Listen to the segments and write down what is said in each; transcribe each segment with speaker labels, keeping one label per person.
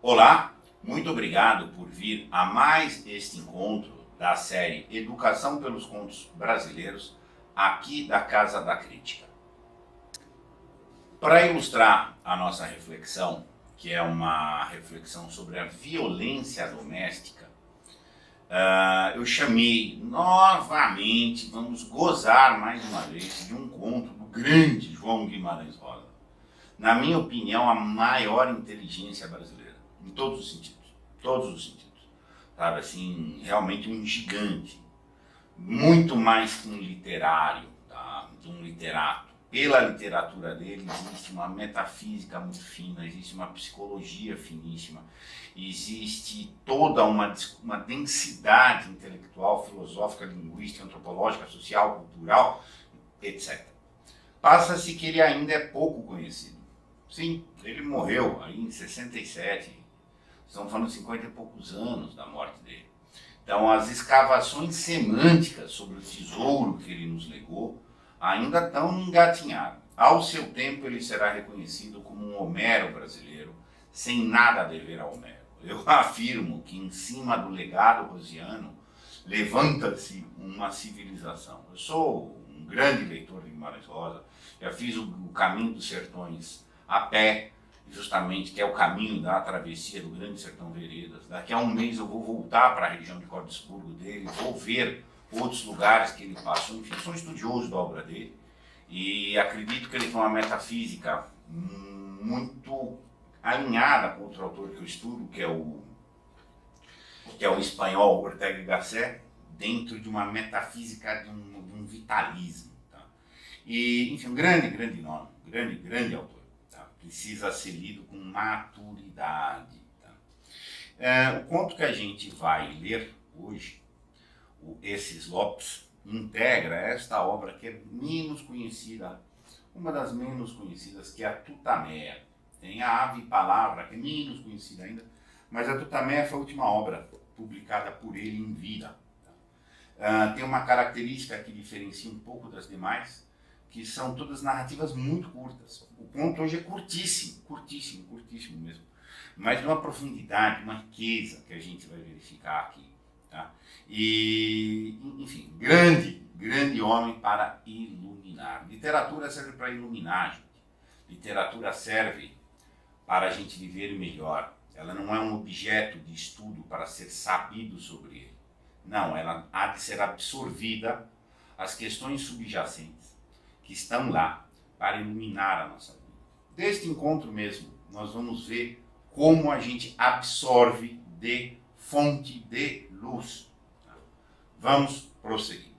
Speaker 1: Olá, muito obrigado por vir a mais este encontro da série Educação pelos Contos Brasileiros, aqui da Casa da Crítica. Para ilustrar a nossa reflexão, que é uma reflexão sobre a violência doméstica, eu chamei novamente, vamos gozar mais uma vez, de um conto do grande João Guimarães Rosa. Na minha opinião, a maior inteligência brasileira, em todos os sentidos, sabe, assim, realmente um gigante, muito mais que um literário, tá? De um literato. Pela literatura dele existe uma metafísica muito fina, existe uma psicologia finíssima, existe toda uma densidade intelectual, filosófica, linguística, antropológica, social, cultural, etc. Passa-se que ele ainda é pouco conhecido. Sim, ele morreu aí em 67, estamos falando de 50 e poucos anos da morte dele. Então, as escavações semânticas sobre o tesouro que ele nos legou ainda estão engatinhadas. Ao seu tempo, ele será reconhecido como um Homero brasileiro, sem nada a dever a Homero. Eu afirmo que, em cima do legado rosiano, levanta-se uma civilização. Eu sou um grande leitor de Guimarães Rosa, já fiz o Caminho dos Sertões a pé, justamente, que é o caminho da travessia do Grande Sertão Veredas. Daqui a um mês eu vou voltar para a região de Cordesburgo dele, vou ver outros lugares que ele passou. Enfim, sou estudioso da obra dele e acredito que ele tem uma metafísica muito alinhada com outro autor que eu estudo, que é o espanhol Ortega y Gasset, dentro de uma metafísica de um vitalismo. Tá? E, enfim, um grande nome, grande autor. Precisa ser lido com maturidade. Tá? O conto que a gente vai ler hoje, o Esses Lopes, integra esta obra que é menos conhecida, uma das menos conhecidas, que é a Tutameia. Tem a Ave Palavra, que é menos conhecida ainda, mas a Tutameia foi a última obra publicada por ele em vida. Tá? Tem uma característica que diferencia um pouco das demais, que são todas narrativas muito curtas. O conto hoje é curtíssimo mesmo, mas de uma profundidade, uma riqueza que a gente vai verificar aqui. Tá? E, enfim, grande homem para iluminar. Literatura serve para iluminar, gente. Literatura serve para a gente viver melhor. Ela não é um objeto de estudo para ser sabido sobre ele. Não, ela há de ser absorvida, as questões subjacentes que estão lá para iluminar a nossa vida. Deste encontro mesmo, nós vamos ver como a gente absorve de fonte de luz. Vamos prosseguir.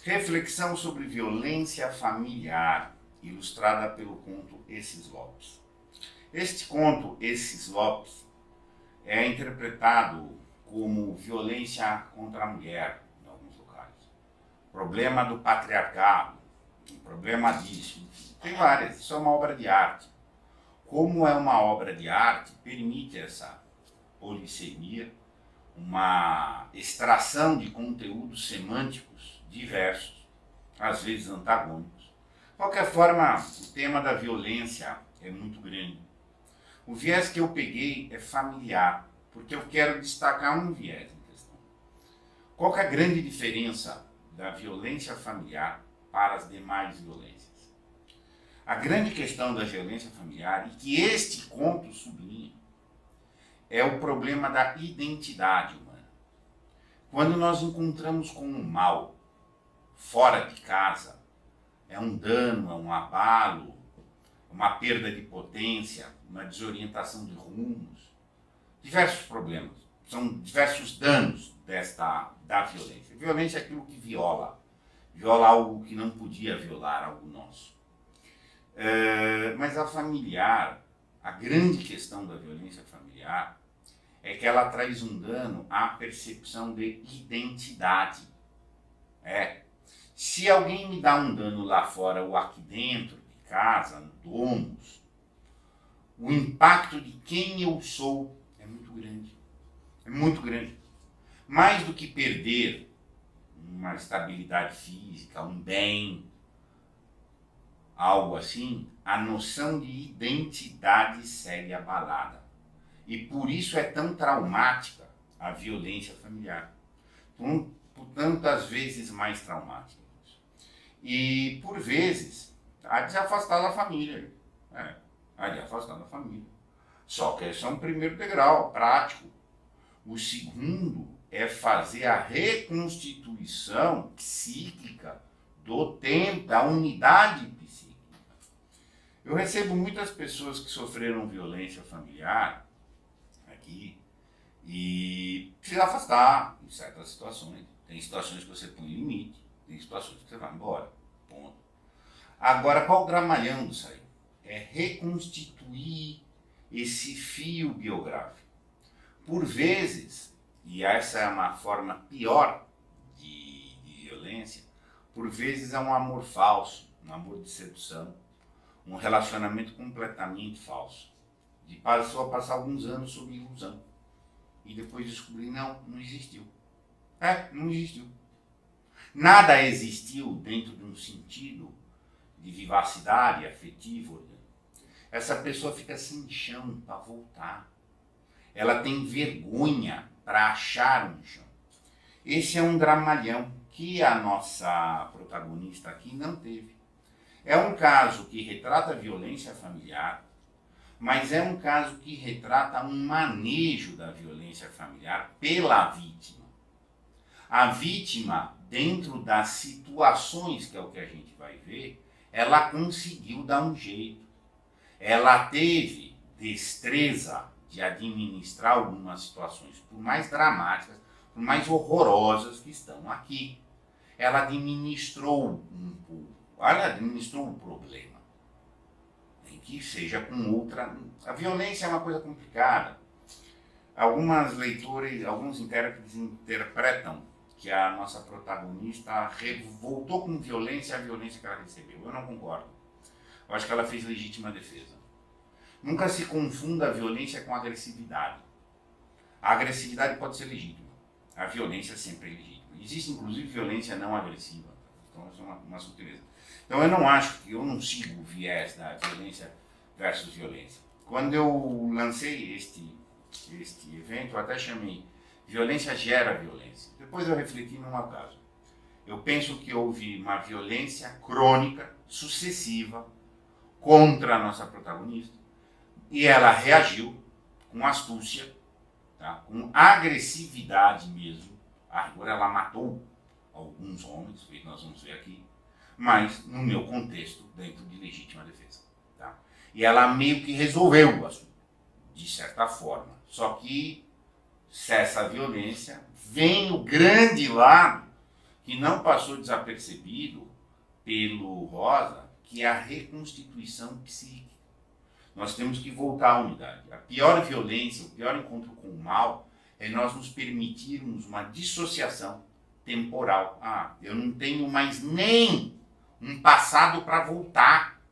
Speaker 1: Reflexão sobre violência familiar, ilustrada pelo conto Esses Lopes. Este conto, Esses Lopes, é interpretado como violência contra a mulher, problema do patriarcado, problema disso, tem várias, isso é uma obra de arte. Como é uma obra de arte, permite essa polissemia, uma extração de conteúdos semânticos diversos, às vezes antagônicos. De qualquer forma, o tema da violência é muito grande. O viés que eu peguei é familiar, porque eu quero destacar um viés em questão. Qual que é a grande diferença da violência familiar para as demais violências? A grande questão da violência familiar, e que este conto sublinha, é o problema da identidade humana. Quando nós encontramos com o mal fora de casa, é um dano, é um abalo, uma perda de potência, uma desorientação de rumos, diversos problemas, são diversos danos da violência. Violência é aquilo que viola algo que não podia violar, algo nosso. Mas a familiar, a grande questão da violência familiar é que ela traz um dano à percepção de identidade. Se alguém me dá um dano lá fora ou aqui dentro de casa, no domus, o impacto de quem eu sou é muito grande. É muito grande. Mais do que perder uma estabilidade física, um bem, algo assim, a noção de identidade segue abalada. E por isso é tão traumática a violência familiar. Por tantas vezes mais traumática. E, por vezes, há de se afastar da família. Há de afastar da família. Só que esse é um primeiro degrau, prático. O segundo é fazer a reconstituição psíquica do tempo, da unidade psíquica. Eu recebo muitas pessoas que sofreram violência familiar aqui e precisa afastar em certas situações. Tem situações que você põe limite, tem situações que você vai embora. Ponto. Agora, qual o gramalhão disso aí? É reconstituir esse fio biográfico. Por vezes, e essa é uma forma pior de violência, por vezes é um amor falso, um amor de sedução, um relacionamento completamente falso. De passou a passar alguns anos sob ilusão. E depois descobrir, não existiu. Não existiu. Nada existiu dentro de um sentido de vivacidade afetiva. Essa pessoa fica sem chão para voltar. Ela tem vergonha para achar um chão. Esse é um dramalhão que a nossa protagonista aqui não teve. É um caso que retrata a violência familiar, mas é um caso que retrata um manejo da violência familiar pela vítima. A vítima, dentro das situações, que é o que a gente vai ver, ela conseguiu dar um jeito. Ela teve destreza de administrar algumas situações, por mais dramáticas, por mais horrorosas que estão aqui. Ela administrou um pouco, ela administrou um problema. Em que seja com outra... A violência é uma coisa complicada. Algumas leitores, alguns intérpretes interpretam que a nossa protagonista voltou com violência a violência que ela recebeu. Eu não concordo. Eu acho que ela fez legítima defesa. Nunca se confunda a violência com a agressividade. A agressividade pode ser legítima. A violência sempre é legítima. Existe, inclusive, violência não agressiva. Então, isso é uma sutileza. Então, eu não sigo o viés da violência versus violência. Quando eu lancei este evento, eu até chamei Violência Gera Violência. Depois eu refleti num caso. Eu penso que houve uma violência crônica, sucessiva, contra a nossa protagonista, e ela reagiu com astúcia, tá? Com agressividade mesmo. Agora ela matou alguns homens, que nós vamos ver aqui, mas no meu contexto, dentro de legítima defesa. Tá? E ela meio que resolveu o assunto, de certa forma. Só que cessa a violência, vem o grande lado que não passou desapercebido pelo Rosa, que é a reconstituição psíquica. Nós temos que voltar à unidade. A pior violência, o pior encontro com o mal, é nós nos permitirmos uma dissociação temporal. Eu não tenho mais nem um passado para voltar.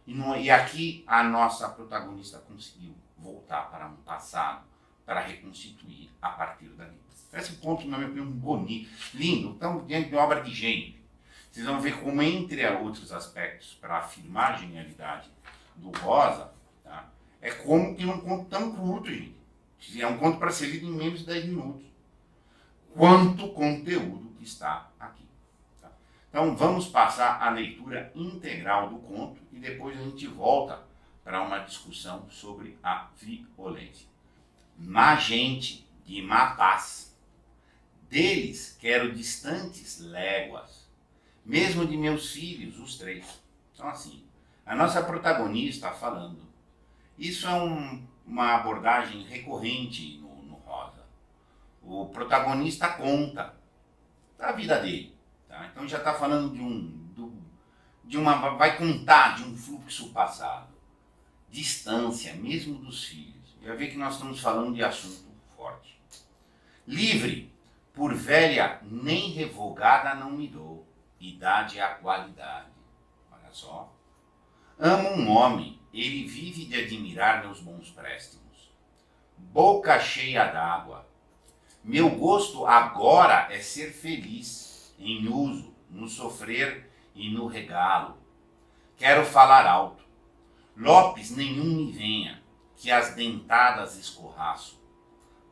Speaker 1: E aqui a nossa protagonista conseguiu voltar para um passado, para reconstituir a partir dali. Esse ponto, na minha opinião, bonito, lindo. Estamos diante de uma obra de gênio. Vocês vão ver como, entre outros aspectos, para afirmar a genialidade do Rosa, tá? É como que um conto tão curto, gente. É um conto para ser lido em menos de 10 minutos. Quanto conteúdo que está aqui. Tá? Então, vamos passar a leitura integral do conto e depois a gente volta para uma discussão sobre a violência. Má gente de má paz, deles quero distantes léguas, mesmo de meus filhos, os 3. Então, assim, a nossa protagonista está falando. Isso é uma abordagem recorrente no Rosa. O protagonista conta da vida dele. Tá? Então já está falando vai contar de um fluxo passado. Distância, mesmo dos filhos. Já vê que nós estamos falando de assunto forte. Livre, por velha, nem revogada não me dou. Idade é a qualidade. Olha só. Amo um homem, ele vive de admirar meus bons préstimos. Boca cheia d'água. Meu gosto agora é ser feliz, em uso, no sofrer e no regalo. Quero falar alto. Lopes, nenhum me venha, que as dentadas escorraço.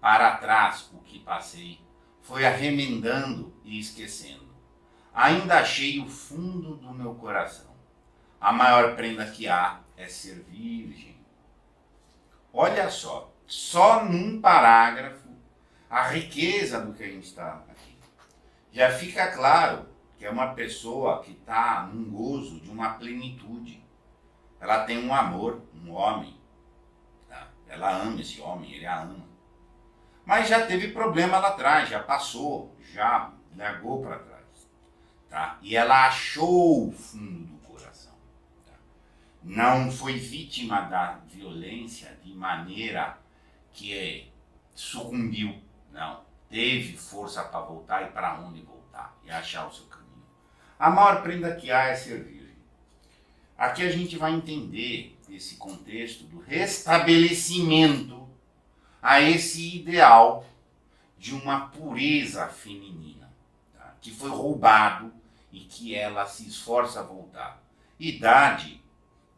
Speaker 1: Para trás o que passei, foi arremendando e esquecendo. Ainda achei o fundo do meu coração. A maior prenda que há é ser virgem. Olha só num parágrafo, a riqueza do que a gente está aqui. Já fica claro que é uma pessoa que está num gozo de uma plenitude. Ela tem um amor, um homem. Tá? Ela ama esse homem, ele a ama. Mas já teve problema lá atrás, já passou, já largou para trás. Tá? E ela achou o fundo do coração. Tá? Não foi vítima da violência de maneira que sucumbiu. Não. Teve força para voltar e para onde voltar. E achar o seu caminho. A maior prenda que há é ser virgem. Aqui a gente vai entender esse contexto do restabelecimento a esse ideal de uma pureza feminina, tá? Que foi roubado e que ela se esforça a voltar. Idade,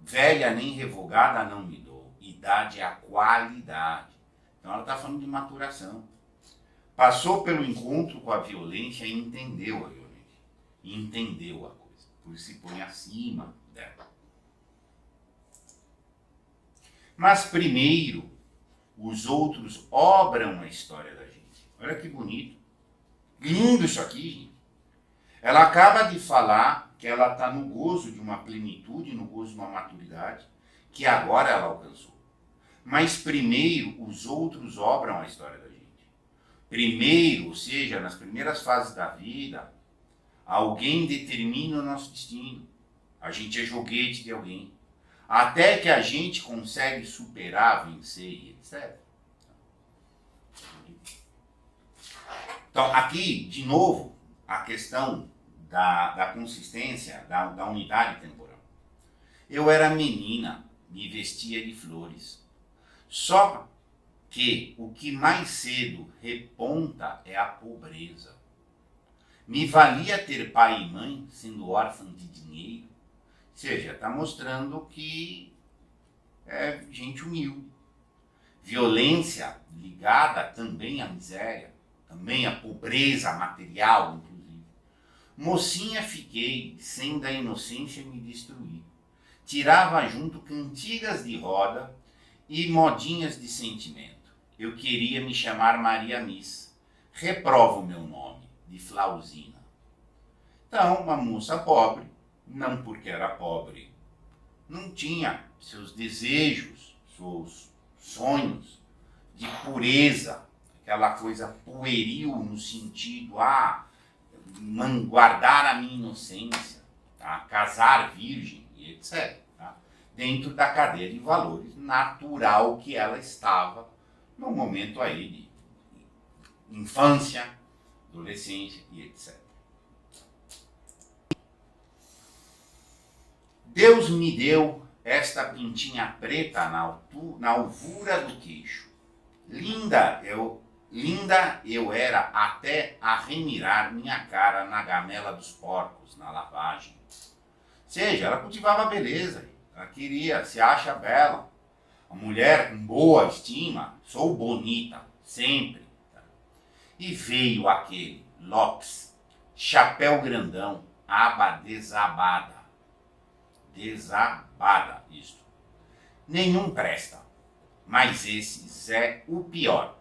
Speaker 1: velha nem revogada não me dou. Idade é a qualidade. Então ela está falando de maturação. Passou pelo encontro com a violência e entendeu a violência. E entendeu a coisa. Por isso se põe acima dela. Mas primeiro, os outros obram a história da gente. Olha que bonito. Lindo isso aqui, gente. Ela acaba de falar que ela está no gozo de uma plenitude, no gozo de uma maturidade, que agora ela alcançou. Mas primeiro, os outros obram a história da gente. Primeiro, ou seja, nas primeiras fases da vida, alguém determina o nosso destino. A gente é joguete de alguém. Até que a gente consegue superar, vencer e etc. Então, aqui, de novo, a questão da consistência, da unidade temporal. Eu era menina, me vestia de flores. Só que o que mais cedo reponta é a pobreza. Me valia ter pai e mãe, sendo órfã de dinheiro. Ou seja, está mostrando que é gente humilde. Violência ligada também à miséria, também à pobreza material, inclusive. Mocinha fiquei, sem da inocência me destruir. Tirava junto cantigas de roda e modinhas de sentimento. Eu queria me chamar Maria Miss. Reprovo meu nome, de Flausina. Então, uma moça pobre, não porque era pobre, não tinha seus desejos, seus sonhos de pureza, aquela coisa pueril no sentido, guardar a minha inocência, tá? Casar virgem e etc. Tá? Dentro da cadeia de valores natural que ela estava no momento aí de infância, adolescência e etc. Deus me deu esta pintinha preta na alvura do queixo. Linda eu era até a remirar minha cara na gamela dos porcos, na lavagem. Ou seja, ela cultivava a beleza, ela queria, se acha bela. A mulher com boa estima, sou bonita, sempre. E veio aquele Lopes, chapéu grandão, aba desabada. Desabada, isto. Nenhum presta, mas esse é o pior.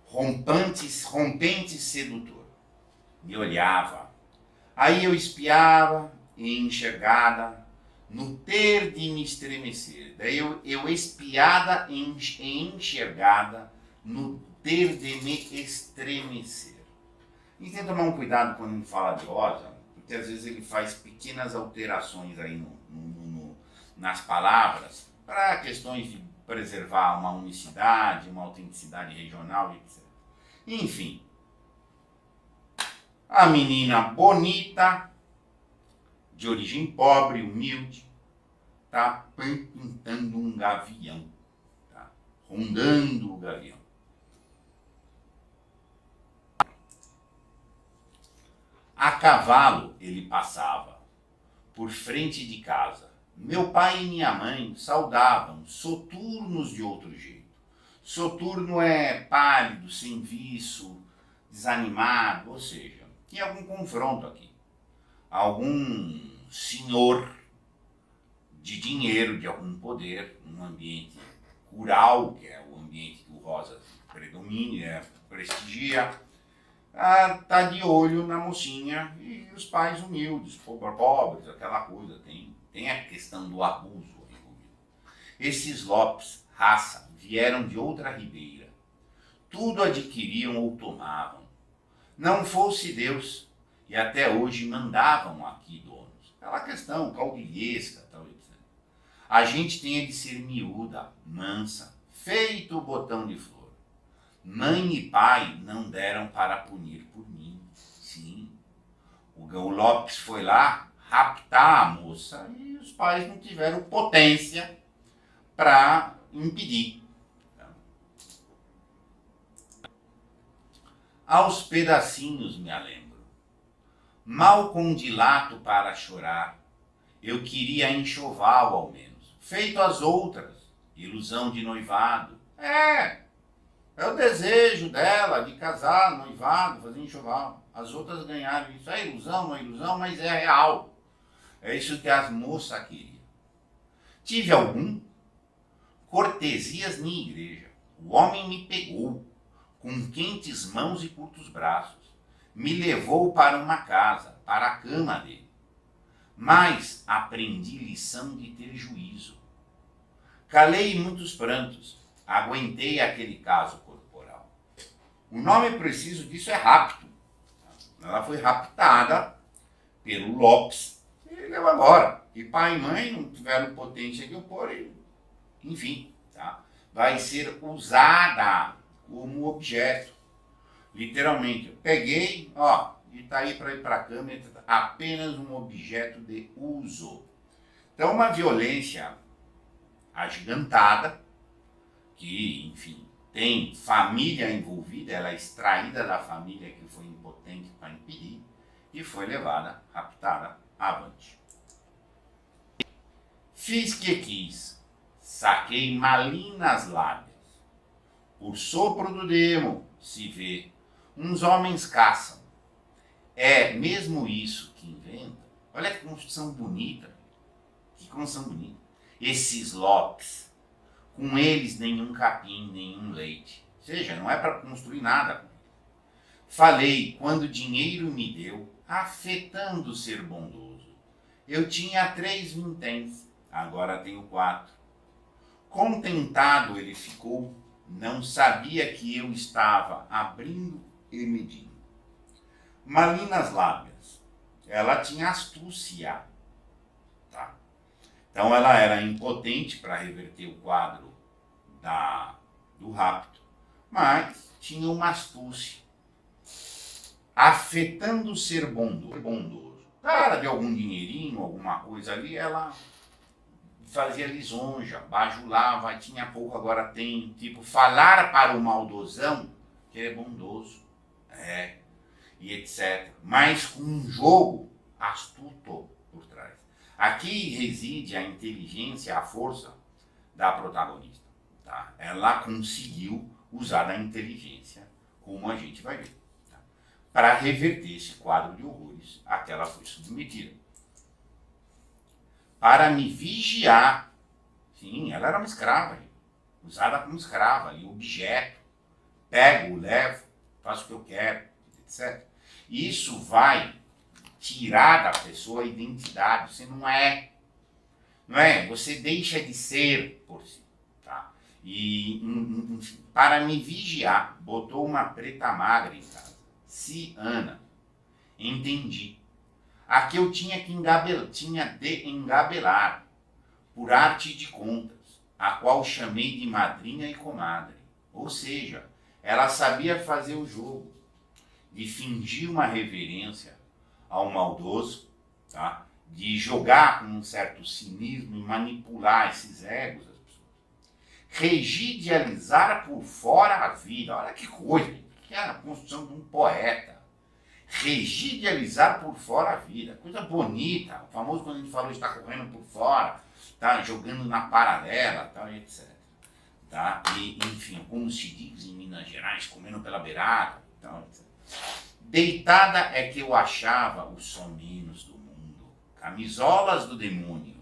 Speaker 1: Rompente sedutor. Me olhava. Aí eu espiava e enxergada no ter de me estremecer. Daí eu espiada e enxergada no ter de me estremecer. E tem que tomar um cuidado quando a gente fala de Rosa, porque às vezes ele faz pequenas alterações aí nas palavras para questões de preservar uma unicidade, uma autenticidade regional, etc. Enfim, a menina bonita, de origem pobre, humilde, tá pintando um gavião, tá rondando o gavião. A cavalo ele passava por frente de casa Meu pai e minha mãe saudavam, soturnos de outro jeito. Soturno é pálido, sem viço, desanimado, ou seja, tinha algum confronto aqui. Algum senhor de dinheiro, de algum poder, num ambiente rural, que é o ambiente que o Rosa predomina, prestigia, tá de olho na mocinha e os pais humildes, pobres, aquela coisa. Tem a questão do abuso envolvido. Esses Lopes, raça, vieram de outra ribeira. Tudo adquiriam ou tomavam. Não fosse Deus, e até hoje mandavam aqui donos. Aquela questão caudilhesca, tal, etc. A gente tem de ser miúda, mansa, feito o botão de flor. Mãe e pai não deram para punir por mim. Sim, o Lopes foi lá raptar a moça e os pais não tiveram potência para impedir. Aos pedacinhos me lembro, mal com dilato para chorar, eu queria enxoval ao menos, feito as outras, ilusão de noivado. É o desejo dela de casar, noivado, fazer enxoval. As outras ganharam isso. É ilusão, não é ilusão, mas é real. É isso que as moças queriam. Tive algum? Cortesias na igreja. O homem me pegou, com quentes mãos e curtos braços. Me levou para uma casa, para a cama dele. Mas aprendi lição de ter juízo. Calei muitos prantos. Aguentei aquele caso corporal. O nome preciso disso é rapto. Ela foi raptada pelo Lopes e levou embora. E pai e mãe não tiveram potência de opor, enfim, tá? Vai ser usada como objeto. Literalmente, eu peguei, e tá aí para ir para a cama, apenas um objeto de uso. Então, uma violência agigantada, que, enfim, tem família envolvida, ela é extraída da família que foi impotente para impedir e foi levada, raptada, avante. Fiz que quis, saquei malinas lábias. Por sopro do demo, se vê, uns homens caçam. É mesmo isso que inventa? Olha que construção bonita, que construção bonita. Esses Lopes, com eles nenhum capim, nenhum leite. Ou seja, não é para construir nada com ele. Falei, quando dinheiro me deu, afetando ser bondoso. Eu tinha 3 vinténs, agora tenho 4. Contentado ele ficou, não sabia que eu estava abrindo e medindo. Malinas lábias, ela tinha astúcia, tá? Então ela era impotente para reverter o quadro do rapto, mas tinha uma astúcia, afetando o ser bondoso. Cara, de algum dinheirinho, alguma coisa ali, ela fazia lisonja, bajulava, tinha pouco, agora tem, tipo, falar para o maldosão que ele é bondoso, e etc. Mas com um jogo astuto por trás. Aqui reside a inteligência, a força da protagonista. Tá? Ela conseguiu usar da inteligência, como a gente vai ver, tá? Para reverter esse quadro de horrores a que ela foi submetida. Para me vigiar. Sim, ela era uma escrava, usada como escrava, objeto. Pego, levo, faço o que eu quero, etc. Isso vai tirar da pessoa a identidade. Você não é. Você deixa de ser por si. Tá? E, enfim, para me vigiar, botou uma preta magra em casa. Ana. Entendi. A que eu tinha de engabelar, por arte de contas, a qual chamei de madrinha e comadre. Ou seja, ela sabia fazer o jogo de fingir uma reverência ao maldoso, tá? De jogar com um certo cinismo e manipular esses egos das pessoas. Regidializar por fora a vida. Olha que coisa, que é a construção de um poeta. Regidializar por fora a vida. Coisa bonita. O famoso quando a gente falou está correndo por fora. tá? Jogando na paralela, tal, etc. Tá? E, enfim, como se diz em Minas Gerais, comendo pela beirada, tal, etc. Deitada é que eu achava os sominos do mundo, camisolas do demônio.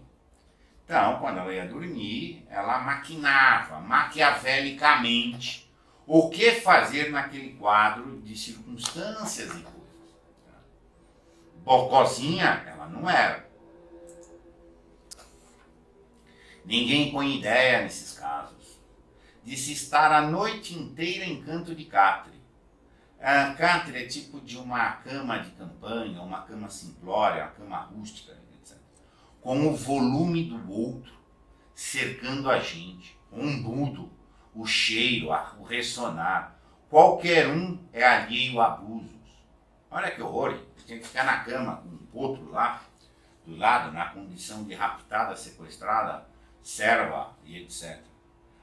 Speaker 1: Então, quando ela ia dormir, ela maquinava maquiavelicamente o que fazer naquele quadro de circunstâncias e coisas. Bocozinha, ela não era. Ninguém põe ideia nesses casos de se estar a noite inteira em canto de catre. A catre é tipo de uma cama de campanha, uma cama simplória, uma cama rústica, etc. Com o volume do outro cercando a gente, o umbudo, o cheiro, o ressonar. Qualquer um é alheio a abusos. Olha que horror, tem que ficar na cama com o outro lá, do lado, na condição de raptada, sequestrada, serva e etc.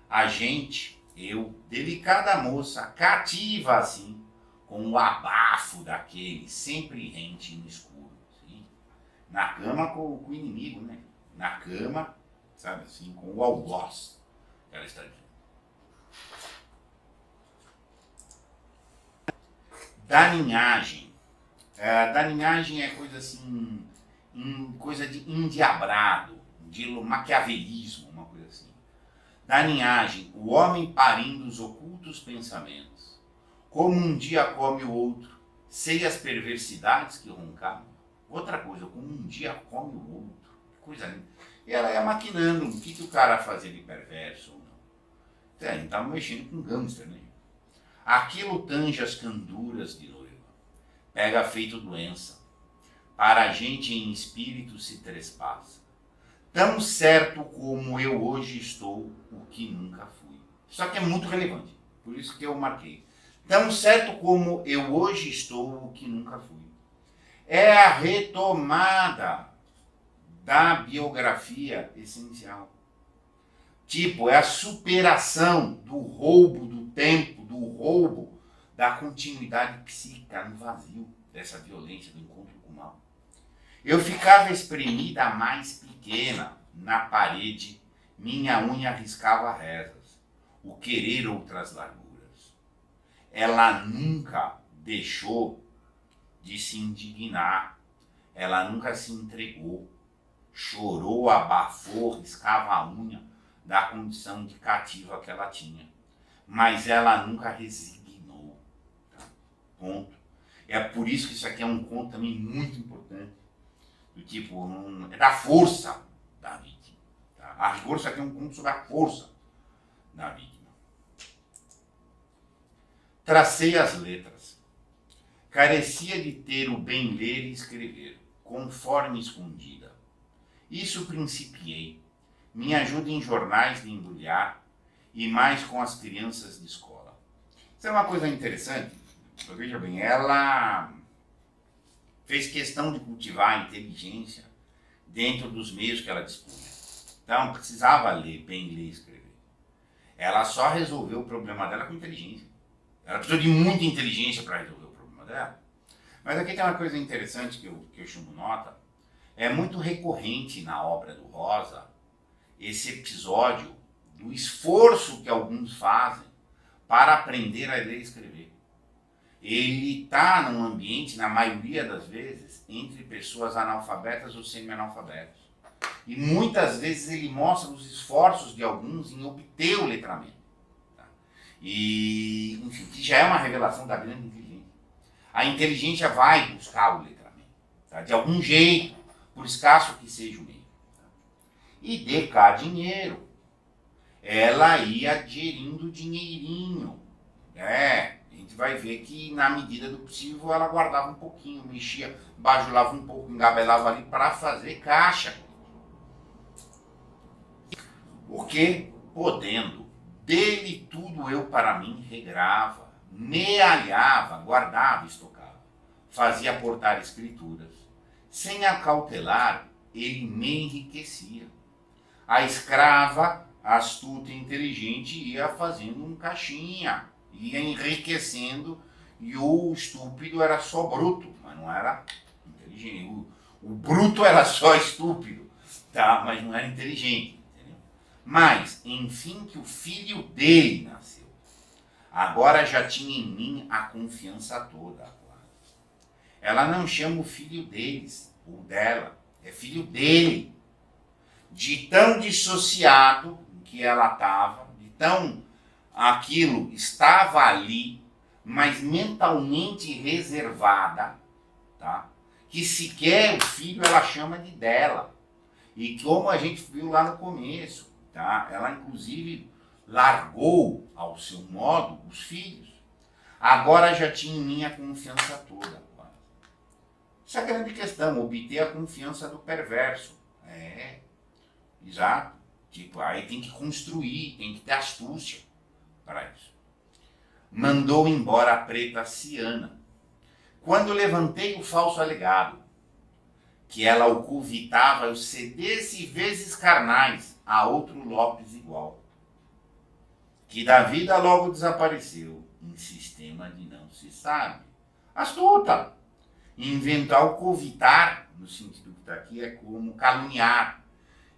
Speaker 1: A gente, eu, delicada moça, cativa assim, com o abafo daquele, sempre rente no escuro. Assim. Na cama com o inimigo, né? Na cama, sabe assim, com o algoz que ela está dizendo. Daninhagem. Daninhagem é coisa assim, coisa de endiabrado, de maquiavelismo, uma coisa assim. Daninhagem, o homem parindo os ocultos pensamentos. Como um dia come o outro, sei as perversidades que roncavam. Outra coisa, como um dia come o outro. Que coisa linda. E ela ia maquinando o que o cara fazia de perverso ou não. Então, estava mexendo com gangster, né? Aquilo tange as canduras de noiva. Pega feito doença. Para a gente em espírito se trespassa. Tão certo como eu hoje estou, o que nunca fui. Só que é muito relevante. Por isso que eu marquei. Tão certo como eu hoje estou, o que nunca fui. É a retomada da biografia essencial. Tipo, é a superação do roubo do tempo, do roubo da continuidade psíquica no vazio, dessa violência do encontro com o mal. Eu ficava espremida mais pequena na parede, minha unha riscava rezas, o querer outras larguras. Ela nunca deixou de se indignar, ela nunca se entregou, chorou, abafou, riscava a unha da condição de cativa que ela tinha. Mas ela nunca resignou. Tá? Ponto. É por isso que isso aqui é um conto também muito importante. Do tipo, é da força da vítima. Tá? A rigor, isso aqui é um conto sobre a força da vítima. Tracei as letras. Carecia de ter o bem ler e escrever, conforme escondida. Isso principiei. Me ajuda em jornais de embrulhar e mais com as crianças de escola. Isso é uma coisa interessante. Veja bem, ela fez questão de cultivar a inteligência dentro dos meios que ela dispunha. Então, precisava ler, bem ler e escrever. Ela só resolveu o problema dela com inteligência. Ela precisou de muita inteligência para resolver o problema dela. Mas aqui tem uma coisa interessante que eu chamo nota. É muito recorrente na obra do Rosa esse episódio do esforço que alguns fazem para aprender a ler e escrever. Ele está num ambiente, na maioria das vezes, entre pessoas analfabetas ou semi-analfabetas. E muitas vezes ele mostra os esforços de alguns em obter o letramento. Tá? E, enfim, que já é uma revelação da grande inteligência. A inteligência vai buscar o letramento, tá? De algum jeito, por escasso que seja o meio. Tá? E de cá dinheiro. Ela ia adquirindo dinheirinho. A gente vai ver que na medida do possível ela guardava um pouquinho, mexia, bajulava um pouco, engabelava ali para fazer caixa. Porque, podendo, dele tudo eu para mim regrava, me alhava, guardava, estocava, fazia portar escrituras. Sem acautelar, ele me enriquecia. A escrava, astuta e inteligente, ia fazendo um caixinha, ia enriquecendo, e o estúpido era só bruto, mas não era inteligente. O bruto era só estúpido, tá? Mas não era inteligente, entendeu? Mas, enfim, que o filho dele nasceu. Agora já tinha em mim a confiança toda. Ela não chama o filho deles, ou dela, é filho dele. De tão dissociado que ela estava, de tão aquilo estava ali, mas mentalmente reservada, tá? Que sequer o filho ela chama de dela. E como a gente viu lá no começo, tá? Ela inclusive largou ao seu modo os filhos. Agora já tinha em mim a confiança toda. Essa é a grande questão, obter a confiança do perverso. Exato. Tipo, aí tem que construir, tem que ter astúcia para isso. Mandou embora a preta Ciana. Quando levantei o falso alegado, que ela o covitava, eu cedesse vezes carnais a outro Lopes igual, que da vida logo desapareceu, em sistema de não se sabe. Astuta! Inventar o covitar, no sentido que está aqui, é como caluniar,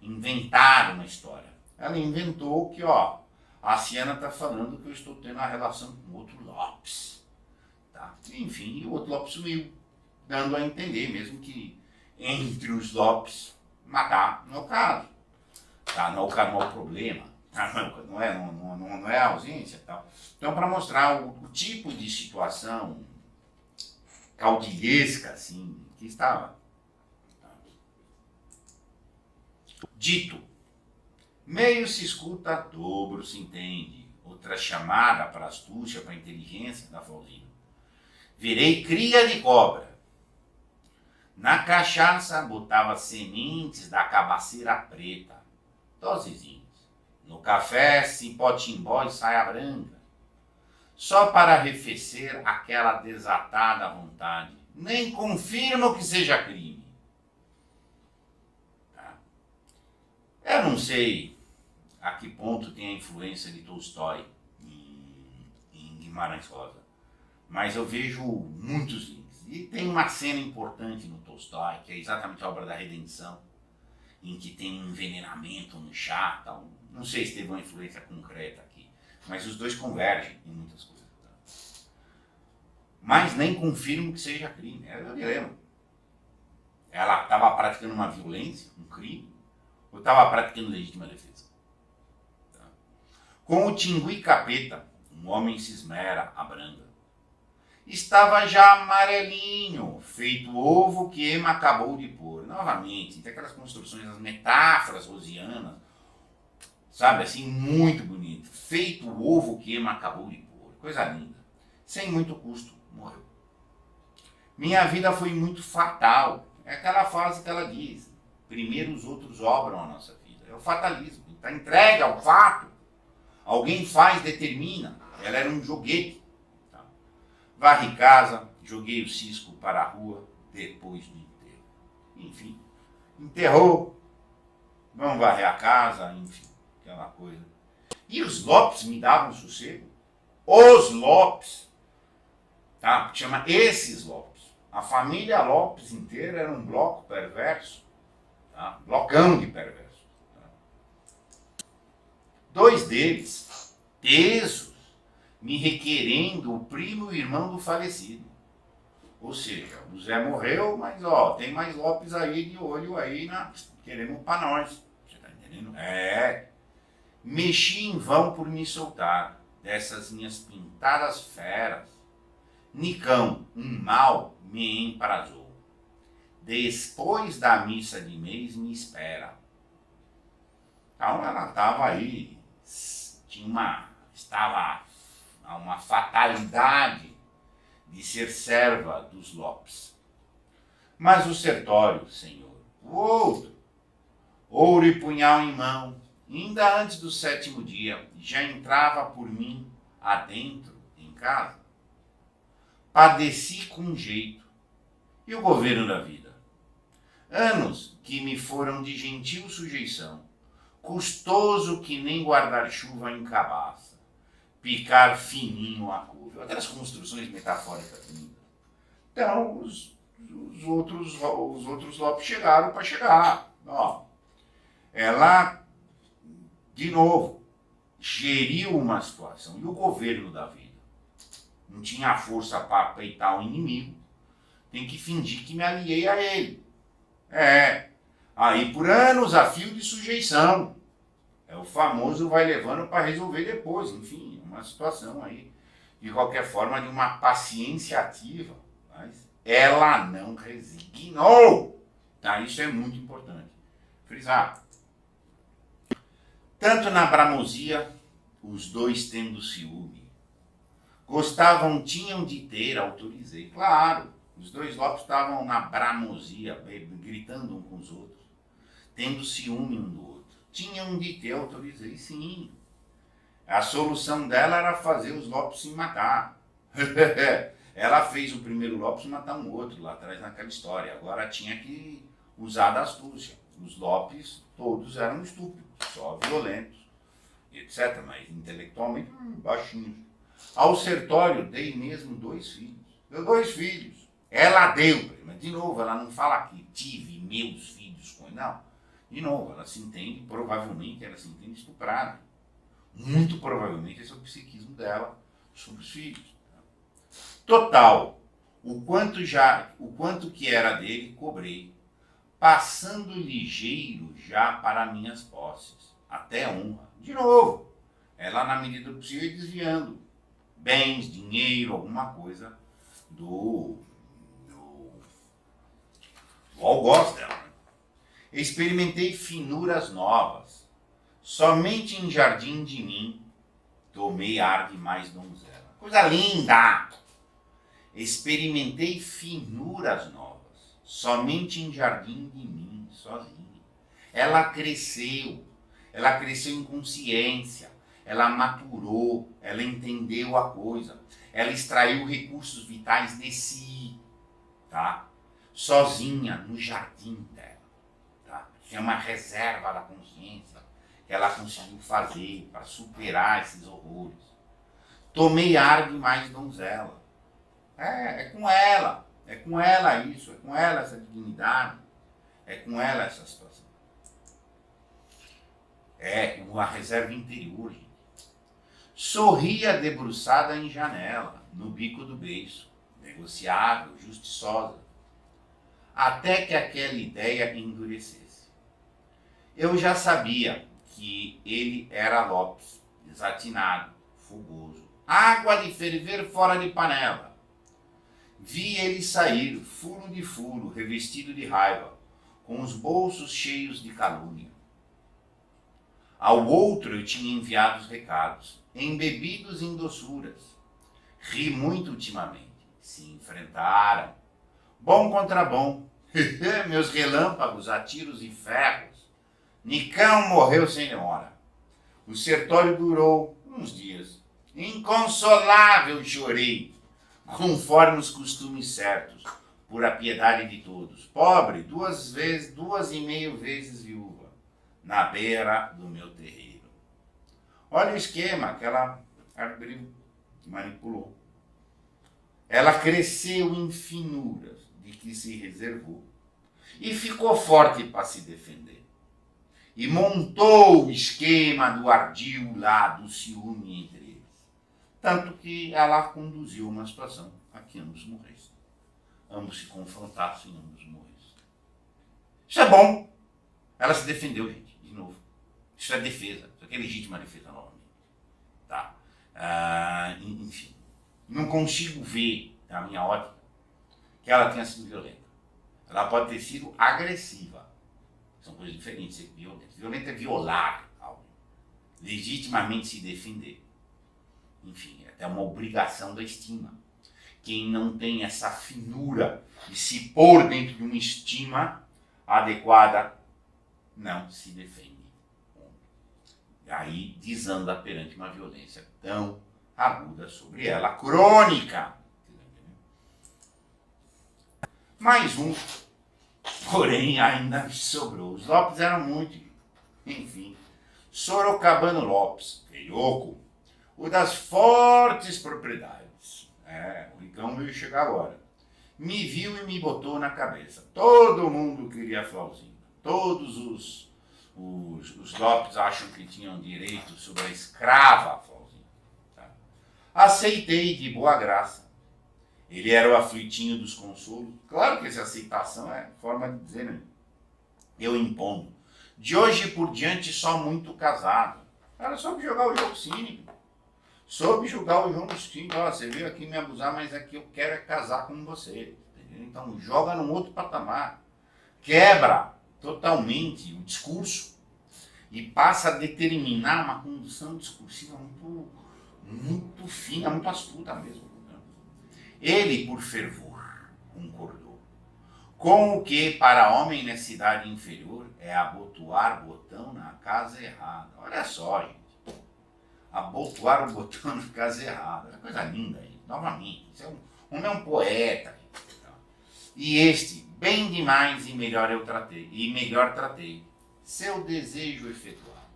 Speaker 1: inventar uma história. Ela inventou que, a Ciana está falando que eu estou tendo uma relação com outro Lopes. Tá? Enfim, o outro Lopes sumiu, dando a entender, mesmo que entre os Lopes matar não é o caso. Tá? Não é o problema. Tá? Não é a ausência. Tá? Então, para mostrar o tipo de situação caudilhesca, assim, que estava. Dito, meio se escuta, dobro se entende. Outra chamada para astúcia, para inteligência da Faldina. Virei cria de cobra. Na cachaça botava sementes da cabaceira preta, dosezinhas. No café, cipó-timbó e saia branca. Só para arrefecer aquela desatada vontade. Nem confirmo que seja crime. Tá? Eu não sei a que ponto tem a influência de Tolstói em Guimarães Rosa, mas eu vejo muitos links. E tem uma cena importante no Tolstói, que é exatamente a obra da Redenção, em que tem um envenenamento no chá. Tal. Não sei se teve uma influência concreta aqui, mas os dois convergem em muitas coisas. Tá? Mas nem confirmo que seja crime. Era o dilema. Ela estava praticando uma violência, um crime, ou estava praticando legítima defesa? Tá? Com o Tingui Capeta, um homem se esmera, abranda. Estava já amarelinho, feito ovo que Ema acabou de pôr. Novamente, tem aquelas construções, as metáforas rosianas, sabe, assim, muito bonito. Feito o ovo que Ema acabou de pôr. Coisa linda. Sem muito custo, morreu. Minha vida foi muito fatal. É aquela frase que ela diz. Primeiro os outros obram a nossa vida. É o fatalismo. Está entregue ao fato. Alguém faz, determina. Ela era um joguete. Varri casa, joguei o cisco para a rua depois do enterro. Enfim, enterrou. Vamos varrer a casa, enfim, aquela coisa. E os Lopes me davam sossego. Os Lopes. Tá? Chama esses Lopes. A família Lopes inteira era um bloco perverso. Tá? Blocão de perverso. Tá? Dois deles, tesos, me requerendo o primo e irmão do falecido. Ou seja, o Zé morreu, mas tem mais Lopes aí de olho aí querendo para nós. Você tá entendendo? Mexi em vão por me soltar dessas minhas pintadas feras. Nicão, um mal, me emprazou. Depois da missa de mês me espera. Então ela estava aí, estava a uma fatalidade de ser serva dos Lopes. Mas o Sertório, senhor, o outro, ouro e punhal em mão, ainda antes do 7º dia, já entrava por mim adentro em casa. Padeci com jeito. E o governo da vida? Anos que me foram de gentil sujeição, custoso que nem guardar-chuva em cabaça. Picar fininho a couve. Aquelas construções metafóricas lindas. Então, os outros Lopes chegaram para chegar. ela, de novo, geriu uma situação. E o governo da vida? Não tinha força para peitar o inimigo. Tem que fingir que me aliei a ele. Aí por anos a fio de sujeição. É o famoso vai levando para resolver depois. Enfim, uma situação aí, de qualquer forma, de uma paciência ativa. Mas ela não resignou. Tá? Isso é muito importante. Frisar. Tanto na bramosia, os dois tendo ciúme. Gostavam, tinham de ter, autorizei. Claro, os dois Lopes estavam na bramosia, gritando um com os outros, tendo ciúme um do outro. Tinham de ter, autorizei, sim. A solução dela era fazer os Lopes se matar. Ela fez o primeiro Lopes matar um outro lá atrás naquela história. Agora tinha que usar da astúcia. Os Lopes todos eram estúpidos, só violentos, etc. Mas intelectualmente baixinhos. Ao Sertório dei mesmo 2 filhos. Deu 2 filhos. Ela deu, mas de novo, ela não fala que tive meus filhos com ele, não. De novo, ela se entende, provavelmente, ela se entende estuprada. Muito provavelmente esse é o psiquismo dela sobre os filhos. Total, o quanto que era dele, cobrei, passando ligeiro já para minhas posses, até honra. De novo, ela na medida do possível desviando bens, dinheiro, alguma coisa do algoz dela. Experimentei finuras novas, somente em jardim de mim tomei ar de mais donzela. Coisa linda! Experimentei finuras novas, somente em jardim de mim, sozinha. Ela cresceu em consciência, ela maturou, ela entendeu a coisa, ela extraiu recursos vitais de si, tá? Sozinha, no jardim dela. Tá? É uma reserva da consciência que ela conseguiu fazer para superar esses horrores. Tomei ar de mais donzela. É com ela isso, é com ela essa dignidade, é com ela essa situação. É uma reserva interior, gente. Sorria debruçada em janela, no bico do beiço, negociável, justiçosa, até que aquela ideia endurecesse. Eu já sabia que ele era Lopes, desatinado, fogoso, água de ferver fora de panela. Vi ele sair, furo de furo, revestido de raiva, com os bolsos cheios de calúnia. Ao outro eu tinha enviado os recados, embebidos em doçuras. Ri muito ultimamente. Se enfrentaram. Bom contra bom. Meus relâmpagos a tiros e ferros. Nicão morreu sem demora. O sertório durou uns dias. Inconsolável chorei, conforme os costumes certos, por a piedade de todos. Pobre, 2,5 vezes viúva, na beira do meu terreiro. Olha o esquema que ela abriu, manipulou. Ela cresceu em finuras de que se reservou e ficou forte para se defender. E montou o esquema do ardil lá, do ciúme entre eles. Tanto que ela conduziu uma situação a que ambos morressem. Ambos se confrontassem, ambos morressem. Isso é bom. Ela se defendeu, gente, de novo. Isso é defesa. Isso aqui é legítima defesa novamente. Tá? Enfim. Não consigo ver, na minha ótica, que ela tenha sido violenta. Ela pode ter sido agressiva. São coisas diferentes. Ser violenta. Violenta é violar algo. Legitimamente se defender. Enfim, é até uma obrigação da estima. Quem não tem essa finura de se pôr dentro de uma estima adequada, não se defende. Aí desanda perante uma violência tão aguda sobre ela, crônica. Mais um, porém ainda me sobrou. Os Lopes eram muito, enfim. Sorocabano Lopes, velhoco, o das fortes propriedades. O Ricão veio chegar agora. Me viu e me botou na cabeça. Todo mundo queria Flauzinho. Todos os Lopes acham que tinham direito sobre a escrava Flauzinha. Tá? Aceitei de boa graça. Ele era o aflitinho dos consolos. Claro que essa aceitação é forma de dizer, né? Eu impondo. De hoje por diante, só muito casado. Cara, soube jogar o jogo cínico. Soube jogar o jogo cínico. Ó, você veio aqui me abusar, mas aqui eu quero é casar com você. Entendeu? Então joga num outro patamar. Quebra totalmente o discurso e passa a determinar uma condução discursiva muito fina, muito astuta mesmo. Né? Ele, por fervor, concordou com o que, para homem nessa idade inferior, é abotoar botão na casa errada. Olha só, gente. Abotoar o botão na casa errada. É coisa linda aí. Novamente. Isso é homem é um poeta. Gente. E este, bem demais e melhor tratei. Seu desejo efetuado.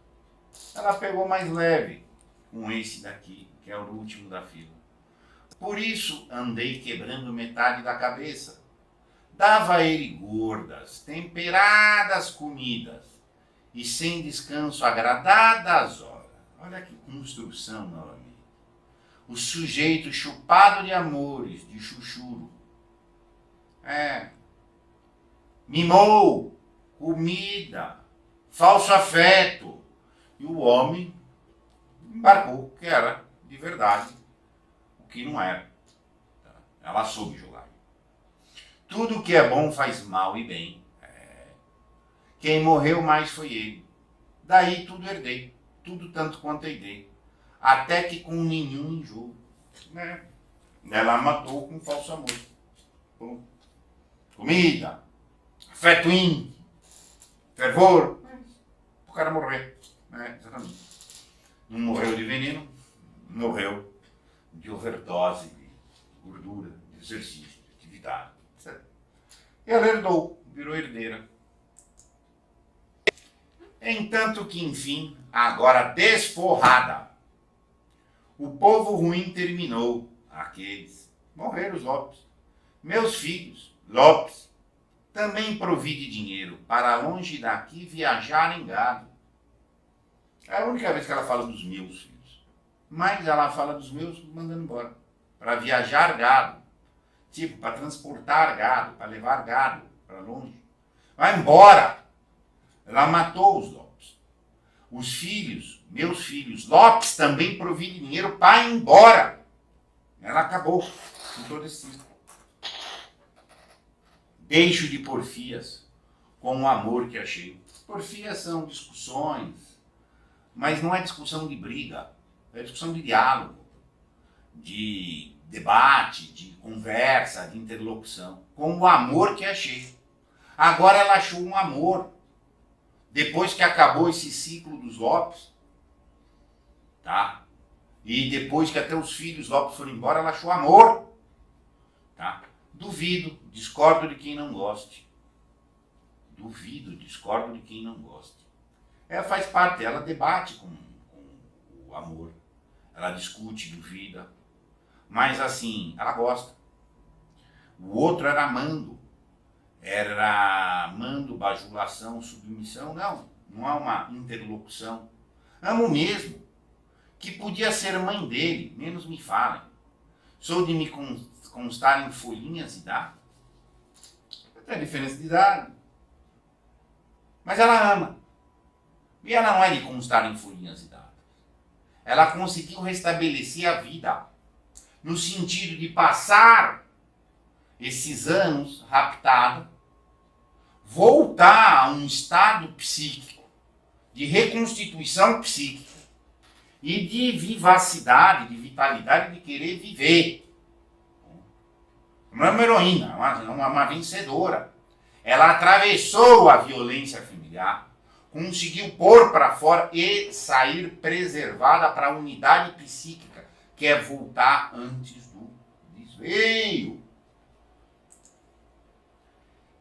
Speaker 1: Ela pegou mais leve com esse daqui, que é o último da fila. Por isso andei quebrando metade da cabeça. Dava a ele gordas, temperadas comidas, e sem descanso agradadas horas. Olha que construção novamente. O sujeito chupado de amores, de chuchuro. Mimou, comida, falso afeto. E o homem embarcou, que era de verdade, o que não era. Ela soube jogar. Tudo que é bom faz mal e bem. Quem morreu mais foi ele. Daí tudo herdei, tudo tanto quanto herdei. Até que com nenhum enjoo. Né? Ela matou com falso amor. Bom. Comida, afeto íntimo, fervor, o cara morrer. Exatamente. Não morreu de veneno, morreu de overdose de gordura, de exercício, de atividade. Certo? E ela herdou, virou herdeira. Entanto que, enfim, agora desforrada, o povo ruim terminou. Aqueles morreram os Lopes. Meus filhos, Lopes, também provi de dinheiro para longe daqui viajar em gado. É a única vez que ela fala dos meus filhos. Mas ela fala dos meus mandando embora. Para viajar gado. Tipo, para transportar gado, para levar gado para longe. Vai embora! Ela matou os Lopes. Os filhos, meus filhos, Lopes, também provi de dinheiro para ir embora. Ela acabou com todo esse ciclo. Deixo de porfias com o amor que achei. Porfias são discussões, mas não é discussão de briga, é discussão de diálogo, de debate, de conversa, de interlocução, com o amor que achei. Agora ela achou um amor, depois que acabou esse ciclo dos Lopes, tá? E depois que até os filhos Lopes foram embora, ela achou amor, tá? Duvido, discordo de quem não goste. Duvido, discordo de quem não goste. Ela faz parte, ela debate com o amor. Ela discute, duvida. Mas assim, ela gosta. O outro era mando. Era mando, bajulação, submissão. Não há uma interlocução. Amo mesmo. Que podia ser mãe dele, menos me falem. Sou de me constar em folhinhas e datas. Tem diferença de idade. Mas ela ama. E ela não é de constar em folhinhas e datas. Ela conseguiu restabelecer a vida. No sentido de passar esses anos raptada, voltar a um estado psíquico, de reconstituição psíquica e de vivacidade, de vitalidade, de querer viver. Não é uma heroína, é uma vencedora. Ela atravessou a violência familiar, conseguiu pôr para fora e sair preservada para a unidade psíquica, que é voltar antes do desveio.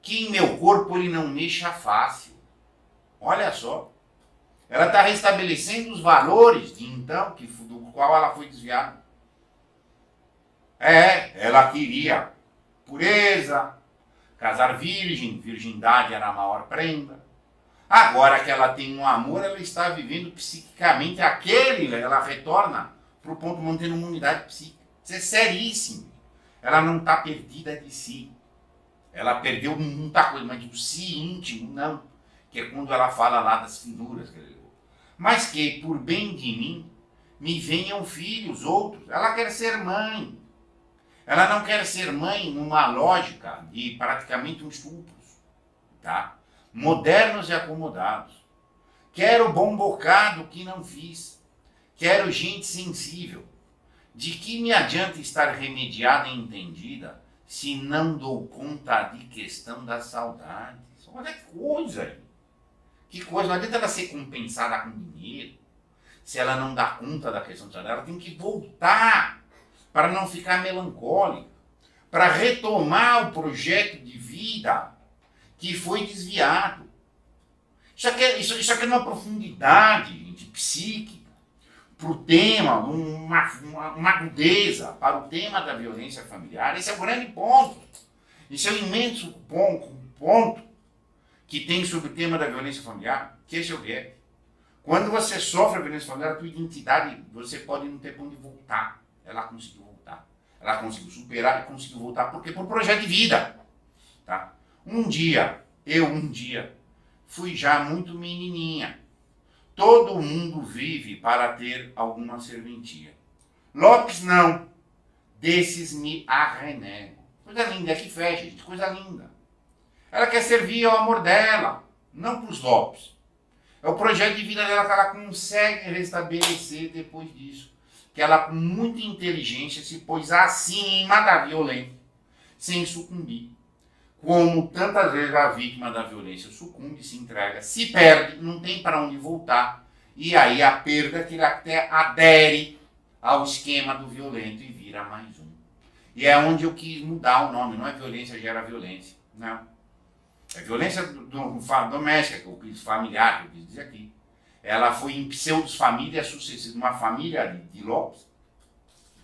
Speaker 1: Que em meu corpo ele não mexa fácil. Olha só. Ela está restabelecendo os valores de então, do qual ela foi desviada. Ela queria pureza, casar virgem, virgindade era a maior prenda. Agora que ela tem um amor, ela está vivendo psiquicamente aquele, ela retorna para o ponto de manter uma unidade psíquica. Isso é seríssimo. Ela não está perdida de si. Ela perdeu muita coisa, mas do si íntimo, não. Que é quando ela fala lá das finuras que ela levou. Mas que, por bem de mim, me venham filhos, outros. Ela quer ser mãe. Ela não quer ser mãe numa lógica de praticamente um estupro. Tá? Modernos e acomodados. Quero bom bocado que não fiz. Quero gente sensível. De que me adianta estar remediada e entendida se não dou conta de questão da saudade? Olha que coisa aí. Que coisa, não adianta ela ser compensada com dinheiro. Se ela não dá conta da questão da saudade, ela tem que voltar para não ficar melancólica, para retomar o projeto de vida que foi desviado. Isso aqui é uma profundidade, gente, psíquica, para o tema, uma agudeza para o tema da violência familiar. Esse é o grande ponto. Esse é o imenso ponto que tem sobre o tema da violência familiar, que esse é o gap. Quando você sofre a violência familiar, a tua identidade, você pode não ter para onde voltar. Ela conseguiu voltar. Ela conseguiu superar e conseguiu voltar. Por quê? Por projeto de vida. Tá? Um dia, fui já muito menininha. Todo mundo vive para ter alguma serventia. Lopes não. Desses me arrenego. Coisa linda, é que fecha, gente. Coisa linda. Ela quer servir ao amor dela, não para os Lopes. É o projeto de vida dela que ela consegue restabelecer depois disso. Que ela, com muita inteligência, se pôs acima da violência, sem sucumbir. Como tantas vezes a vítima da violência sucumbe, se entrega, se perde, não tem para onde voltar. E aí a perda que ele até adere ao esquema do violento e vira mais um. E é onde eu quis mudar o nome, não é violência gera violência, não. É violência doméstica, que eu quis familiar, que eu quis dizer aqui. Ela foi em pseudos-família sucessiva, uma família de Lopes,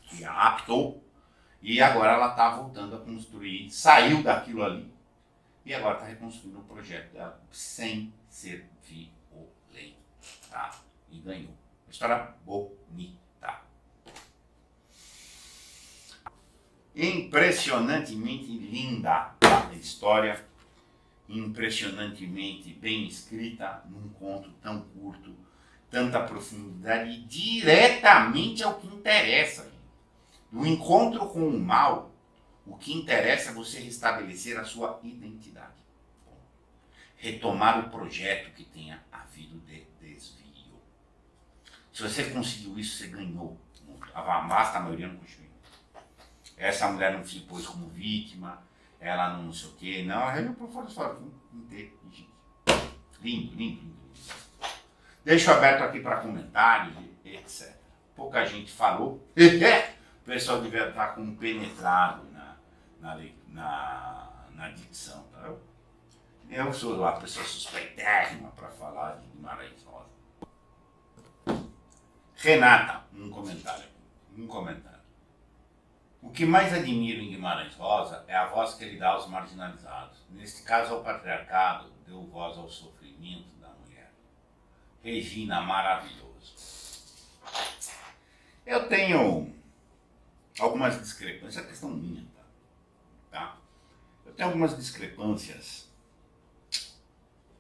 Speaker 1: que a raptou, e agora ela está voltando a construir, saiu daquilo ali, e agora está reconstruindo o projeto dela sem ser violenta. Tá? E ganhou. Uma história bonita. Impressionantemente linda a história, impressionantemente bem escrita, num conto tão curto, tanta profundidade e diretamente ao que interessa. No encontro com o mal, o que interessa é você restabelecer a sua identidade. Retomar o projeto que tenha havido de desvio. Se você conseguiu isso, você ganhou. A vasta maioria não conseguiu. Essa mulher não se pôs como vítima, ela não sei o quê, não, ela reuniu por fora dos fora. Lindo, lindo, lindo. Deixo aberto aqui para comentários, etc. Pouca gente falou. O pessoal devia estar compenetrado na dicção. Tá? Eu sou uma pessoa suspeitérrima para falar de Guimarães Rosa. Renata, um comentário. O que mais admiro em Guimarães Rosa é a voz que ele dá aos marginalizados. Neste caso, ao patriarcado, deu voz ao sofrimento da mulher. Regina, maravilhoso. Eu tenho algumas discrepâncias, é questão minha, tá? Eu tenho algumas discrepâncias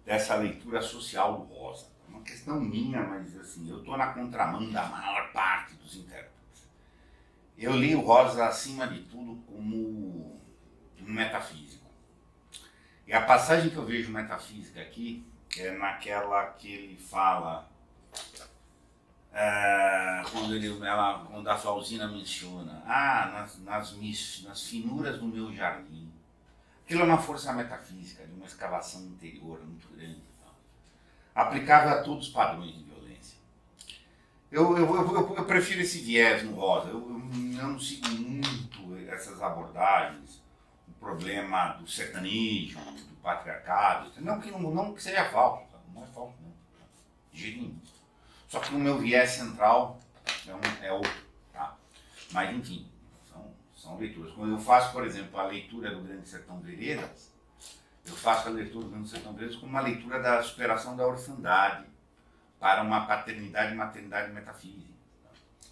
Speaker 1: dessa leitura social do Rosa. É uma questão minha, mas assim, eu estou na contramão da maior parte dos intérpretes. Eu li o Rosa, acima de tudo, como um metafísico. E a passagem que eu vejo metafísica aqui é naquela que ele fala, quando a Flauzina menciona, nas finuras do meu jardim. Aquilo é uma força metafísica, de uma escavação interior muito grande. Aplicável a todos os padrões de violência. Eu prefiro esse viés no Rosa. Eu não sigo muito essas abordagens, o problema do sertanejo, do patriarcado. Não que seja falso, não é falso, não. De jeito nenhum. Só que o meu viés central é outro. Tá? Mas, enfim, são leituras. Quando eu faço, por exemplo, a leitura do Grande Sertão Veredas, Eu faço a leitura do Sertão Preto como uma leitura da superação da orfandade para uma paternidade e maternidade metafísica.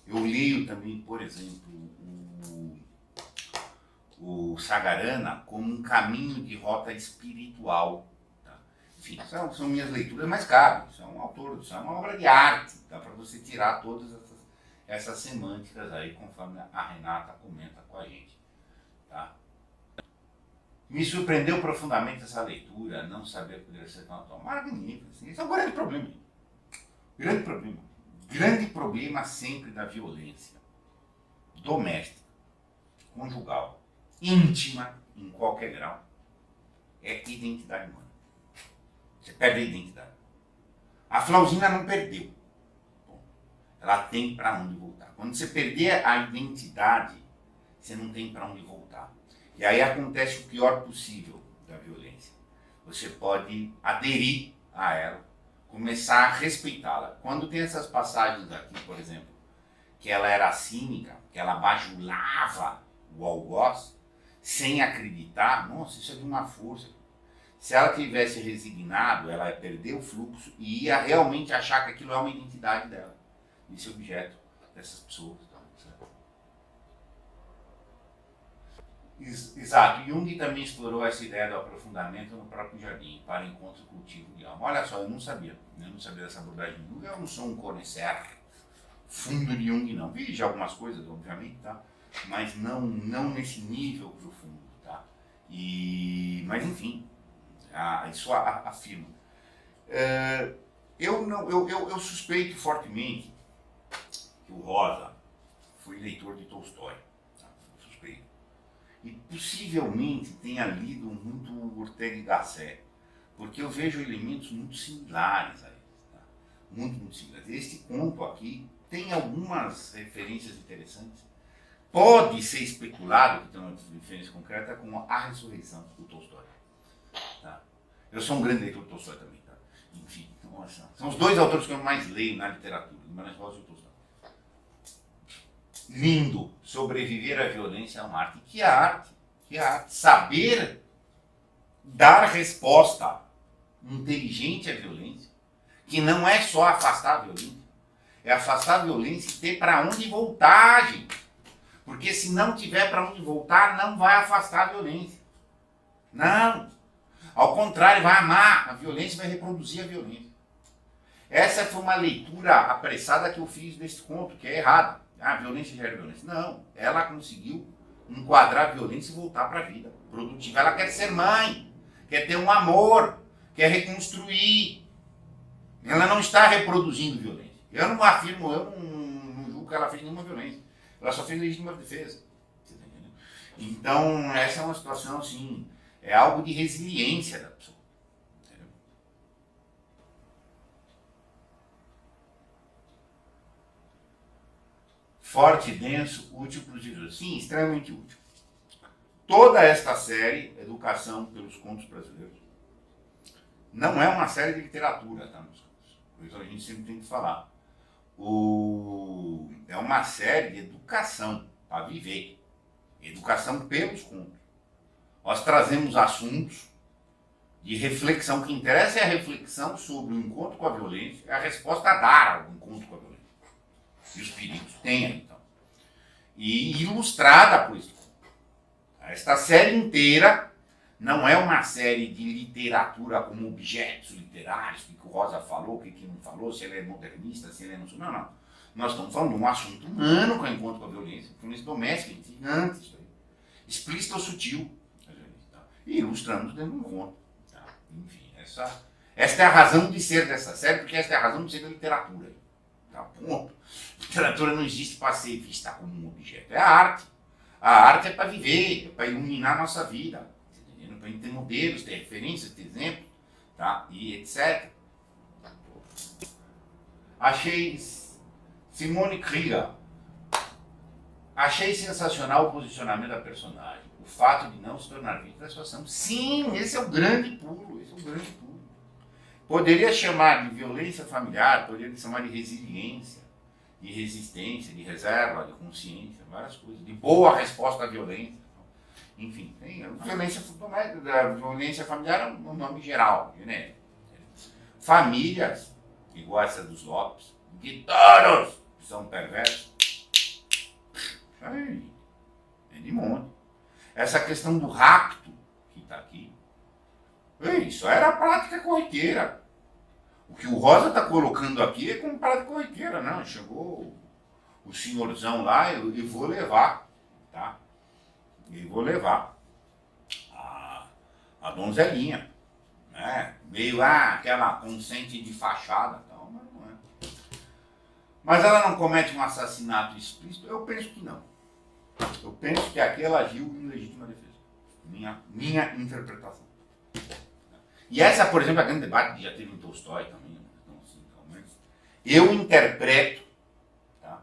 Speaker 1: Eu leio também, por exemplo, o Sagarana como um caminho de rota espiritual. Tá? Enfim, são minhas leituras, mas cabe, são autores, são uma obra de arte, dá para você tirar todas essas semânticas aí, conforme a Renata comenta com a gente. Tá? Me surpreendeu profundamente essa leitura, não saber que poderia ser tão atual. Magnífico, assim, esse é um grande problema. Grande problema. Grande problema sempre da violência doméstica, conjugal, íntima, em qualquer grau, é identidade humana. Você perde a identidade. A Flauzina não perdeu. Bom, ela tem para onde voltar. Quando você perder a identidade, você não tem para onde voltar. E aí acontece o pior possível da violência. Você pode aderir a ela, começar a respeitá-la. Quando tem essas passagens aqui, por exemplo, que ela era cínica, que ela bajulava o algoz, sem acreditar, nossa, isso é de uma força. Se ela tivesse resignado, ela ia perder o fluxo e ia realmente achar que aquilo é uma identidade dela, esse objeto dessas pessoas. Exato, Jung também explorou essa ideia do aprofundamento no próprio jardim, para encontro e cultivo de alma. Olha só, eu não sabia dessa abordagem de Jung, eu não sou um conhecer fundo de Jung, não. Vi já algumas coisas, obviamente, tá? Mas não nesse nível profundo, tá? Mas enfim, isso afirma. Eu suspeito fortemente que o Rosa foi leitor de Tolstói, tá? Suspeito. E possivelmente tenha lido muito Ortega y Gasset, porque eu vejo elementos muito similares a eles, tá? Muito similares. Este conto aqui tem algumas referências interessantes. Pode ser especulado que tem uma diferença concreta com A Ressurreição do Tolstói. Tá? Eu sou um grande leitor de Tolstói também. Tá? Enfim, nossa, são os dois autores que eu mais leio na literatura, Guimarães Rosa e Tolstói. Lindo. Sobreviver à violência é uma arte. Que arte? Que arte? Saber dar resposta inteligente à violência, que não é só afastar a violência, é afastar a violência e ter para onde voltar, gente. Porque se não tiver para onde voltar, não vai afastar a violência. Não. Ao contrário, vai amar a violência e vai reproduzir a violência. Essa foi uma leitura apressada que eu fiz desse conto, que é errada. A violência gera violência. Não. Ela conseguiu enquadrar a violência e voltar para a vida produtiva. Ela quer ser mãe, quer ter um amor, quer reconstruir. Ela não está reproduzindo violência. Eu não afirmo, eu não julgo que ela fez nenhuma violência. Ela só fez legítima defesa. Então, essa é uma situação assim, é algo de resiliência da pessoa. Entendeu? Forte, denso, útil para os idosos. Sim, extremamente útil. Toda esta série, Educação pelos Contos Brasileiros, não é uma série de literatura, tá, meus caros? Por isso a gente sempre tem que falar. É uma série de educação para viver. Educação pelos contos. Nós trazemos assuntos de reflexão. O que interessa é a reflexão sobre o encontro com a violência, é a resposta a dar ao encontro com a violência. E os perigos tenha, então. E ilustrada por isso. Esta série inteira não é uma série de literatura como objetos literários, o que o Rosa falou, o que não falou, se ele é modernista, se ele é não. Não. Nós estamos falando de um assunto humano com o encontro com a violência doméstica, gigante, isso aí. Explícito ou sutil. E ilustrando dentro de um conto. Tá? Enfim, esta é a razão de ser dessa série, porque esta é a razão de ser da literatura. Tá? Ponto. Literatura não existe para ser vista como um objeto. É a arte. A arte é para viver, é para iluminar a nossa vida. Para a gente ter modelos, ter referências, ter exemplos, tá? E etc. Achei Simone Krieger. Achei sensacional o posicionamento da personagem. O fato de não se tornar vítima da situação. Sim, esse é o grande pulo. Poderia chamar de violência familiar, poderia chamar de resiliência, de resistência, de reserva, de consciência, várias coisas. De boa resposta à violência. enfim, tem violência familiar é um nome geral, genérico. Famílias, igual essa dos Lopes, que todos são perversos, aí, é de monte. Essa questão do rapto que está aqui, isso era a prática corriqueira. O que o Rosa está colocando aqui é como prática corriqueira, não. Chegou o senhorzão lá, eu vou levar, tá? E vou levar a donzelinha, né? Meio aquela consente de fachada, então, mas não é. Mas ela não comete um assassinato explícito? Eu penso que não. Eu penso que aqui ela agiu em legítima defesa. Minha interpretação. E essa, por exemplo, é grande debate que já teve em Tolstói também. Então, assim, mas eu interpreto, tá,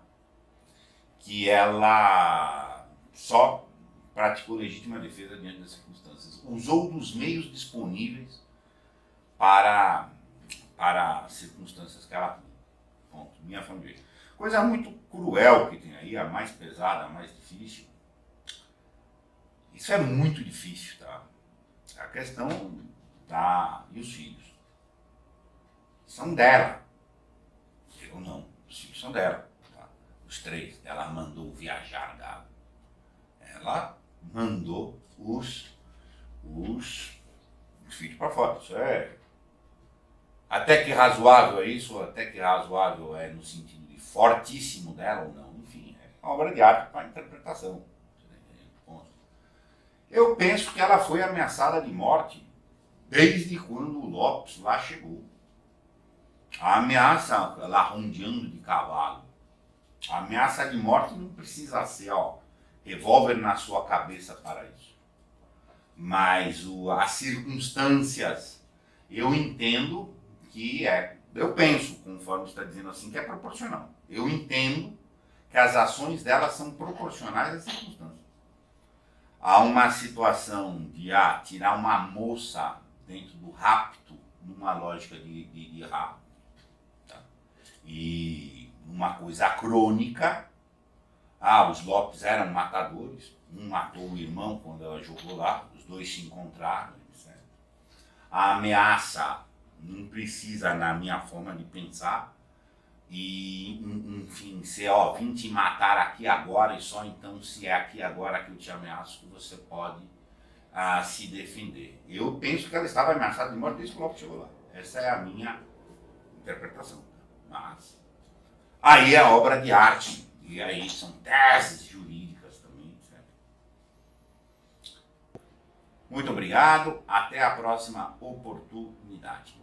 Speaker 1: que ela só praticou legítima defesa diante das circunstâncias. Usou dos meios disponíveis para as circunstâncias que ela tinha. Ponto. Minha forma de ver. Coisa muito cruel que tem aí, a mais pesada, a mais difícil. Isso é muito difícil, tá? A questão e os filhos são dela. Eu não. Os filhos são dela. Tá? Os 3. Ela mandou viajar, gado. Ela mandou os filhos para fora. Isso é até que razoável isso, até que razoável é no sentido de fortíssimo dela ou não. Enfim, é uma obra de arte para interpretação. Eu penso que ela foi ameaçada de morte desde quando o Lopes lá chegou. A ameaça lá rondeando de cavalo. A ameaça de morte não precisa ser, revólver na sua cabeça para isso. Mas as circunstâncias, eu entendo que eu penso, conforme está dizendo assim, que é proporcional. Eu entendo que as ações dela são proporcionais às circunstâncias. Há uma situação de tirar uma moça dentro do rapto, numa lógica de rapto, tá? E uma coisa crônica, os Lopes eram matadores, um matou o irmão quando ela jogou lá, os 2 se encontraram, etc. A ameaça não precisa, na minha forma de pensar, e, enfim, vim te matar aqui agora, e só então se é aqui agora que eu te ameaço que você pode se defender. Eu penso que ela estava ameaçada de morte desde que o Lopes chegou lá. Essa é a minha interpretação. Mas aí é obra de arte, e aí são teses jurídicas também, certo? Muito obrigado, até a próxima oportunidade.